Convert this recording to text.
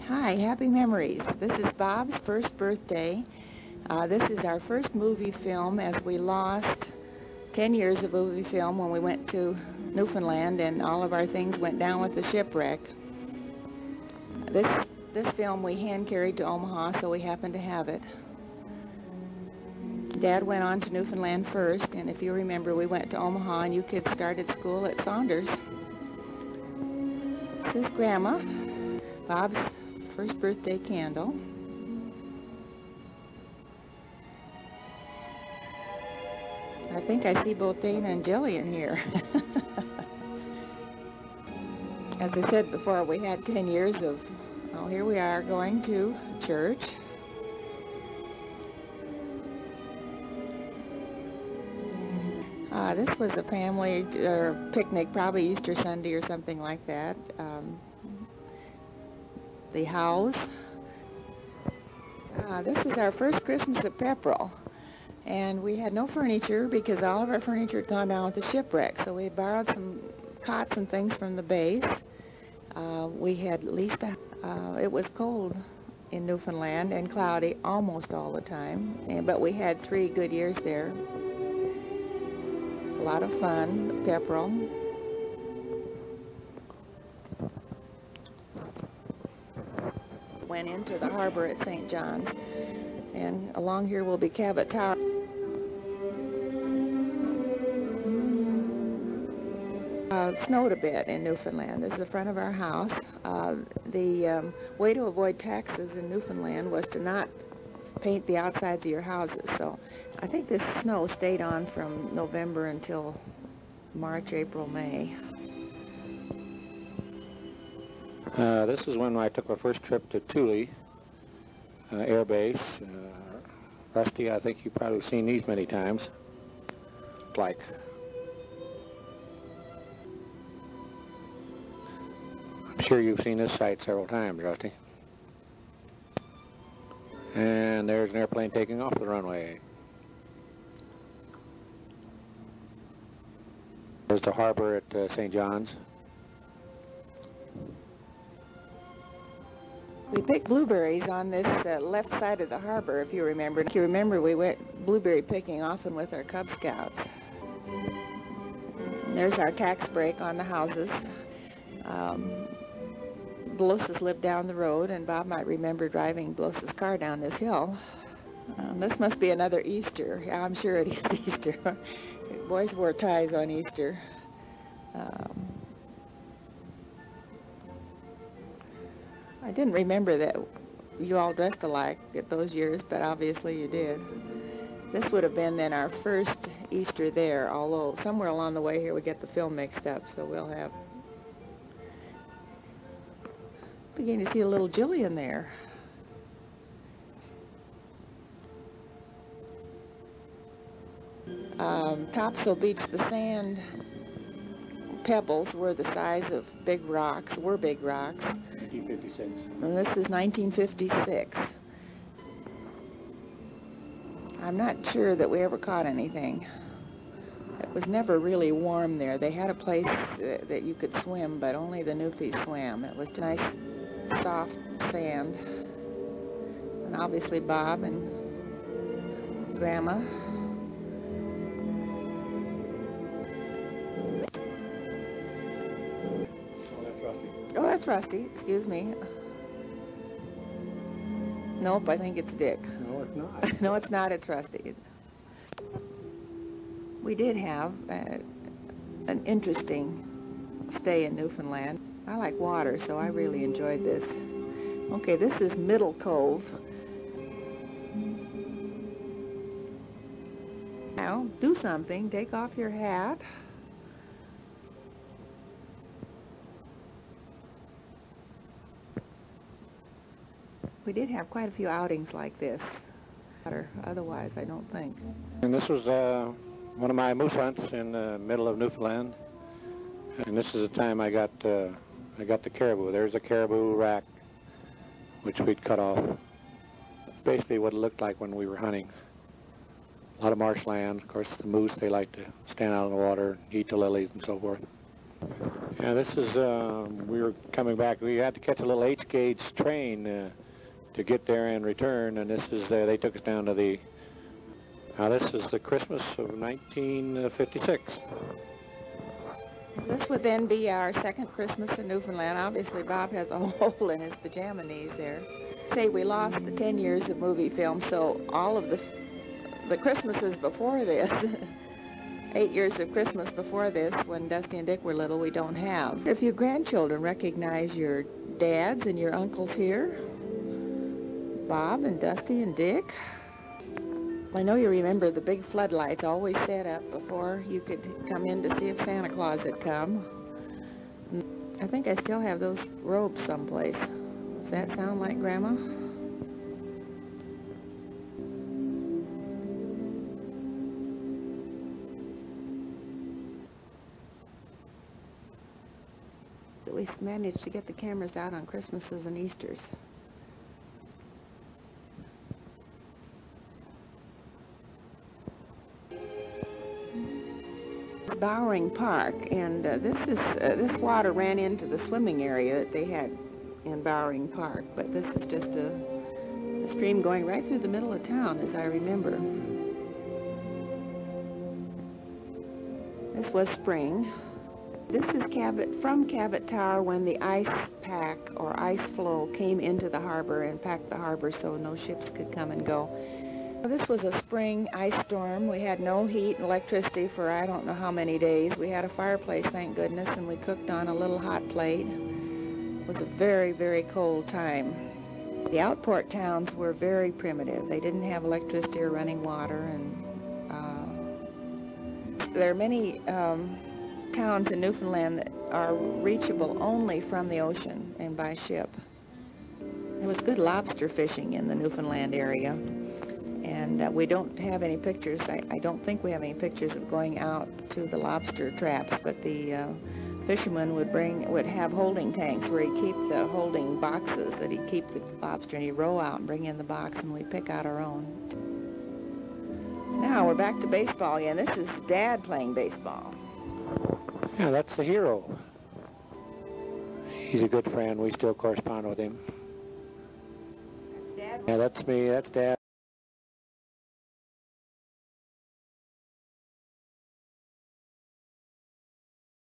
Hi, happy memories. This is Bob's first birthday. This is our first movie film, as we lost 10 years of movie film when we went to Newfoundland and all of our things went down with the shipwreck. This film we hand carried to Omaha, so we happened to have it. Dad went on to Newfoundland first, and if you remember, we went to Omaha and you kids started school at Saunders. This is Grandma, Bob's first birthday candle. I think I see both Dana and Jillian here. As I said before, we had 10 years of, oh, here we are going to church. This was a family picnic, probably Easter Sunday or something like that. The house. This is our first Christmas at Pepperell, and we had no furniture because all of our furniture had gone down with the shipwreck, so we borrowed some cots and things from the base. We had at least it was cold in Newfoundland and cloudy almost all the time, but we had 3 good years there. A lot of fun, Pepperell. Went into the harbor at St. John's, and along here will be Cabot Tower. It snowed a bit in Newfoundland. This is the front of our house. The way to avoid taxes in Newfoundland was to not paint the outsides of your houses, so I think this snow stayed on from November until March, April, May. This is when I took my first trip to Thule Air Base. Rusty, I think you've probably seen these many times. Like, I'm sure you've seen this site several times, Rusty. And there's an airplane taking off the runway. There's the harbor at St. John's. We picked blueberries on this left side of the harbor, if you remember. If you remember, we went blueberry picking often with our Cub Scouts. And there's our tax break on the houses. Blosses lived down the road, and Bob might remember driving Blos's car down this hill. This must be another Easter. Yeah, I'm sure it is Easter. Boys wore ties on Easter. I didn't remember that you all dressed alike at those years, but obviously you did. This would have been then our first Easter there, although somewhere along the way here we get the film mixed up, so we'll have... Beginning to see a little Jillian there. Topsail Beach, the sand pebbles were the size of big rocks, 1956. And this is 1956. I'm not sure that we ever caught anything. It was never really warm there. They had a place that you could swim, but only the Newfies swam. It was nice, soft sand. And obviously Bob and Grandma. Oh, that's Rusty. Excuse me. Nope, I think it's Dick. No, it's not. No, it's not. It's Rusty. We did have an interesting stay in Newfoundland. I like water, so I really enjoyed this. Okay, this is Middle Cove. Now, do something. Take off your hat. We did have quite a few outings like this. Otherwise, I don't think. And this was one of my moose hunts in the middle of Newfoundland. And this is the time I got the caribou. There's a caribou rack, which we'd cut off. Basically what it looked like when we were hunting. A lot of marshland. Of course, the moose, they like to stand out in the water, eat the lilies and so forth. Yeah, this is, we were coming back. We had to catch a little H-gauge train to get there and return, and this is, they took us down to the, this is the Christmas of 1956. This would then be our second Christmas in Newfoundland. Obviously, Bob has a hole in his pajama knees there. Say we lost the 10 years of movie film, so all of the Christmases before this, 8 years of Christmas before this, when Dusty and Dick were little, we don't have. If your grandchildren recognize your dads and your uncles here, Bob and Dusty and Dick. I know you remember the big floodlights always set up before you could come in to see if Santa Claus had come. I think I still have those robes someplace. Does that sound like Grandma? We managed to get the cameras out on Christmases and Easters. Bowering Park, and this water ran into the swimming area that they had in Bowering Park, but this is just a stream going right through the middle of town, as I remember. This was spring. This is from Cabot Tower when the ice pack or ice flow came into the harbor and packed the harbor so no ships could come and go. This was a spring ice storm. We had no heat and electricity for I don't know how many days. We had a fireplace, thank goodness, and we cooked on a little hot plate. It was a very, very cold time. The outport towns were very primitive. They didn't have electricity or running water, and there are many towns in Newfoundland that are reachable only from the ocean and by ship. There was good lobster fishing in the Newfoundland area. And we don't have any pictures. I don't think we have any pictures of going out to the lobster traps, but the fisherman would have holding tanks where he'd keep the holding boxes, that he'd keep the lobster, and he'd row out and bring in the box, and we'd pick out our own. Now we're back to baseball again. This is Dad playing baseball. Yeah, that's the hero. He's a good friend. We still correspond with him. That's Dad? Yeah, that's me. That's Dad.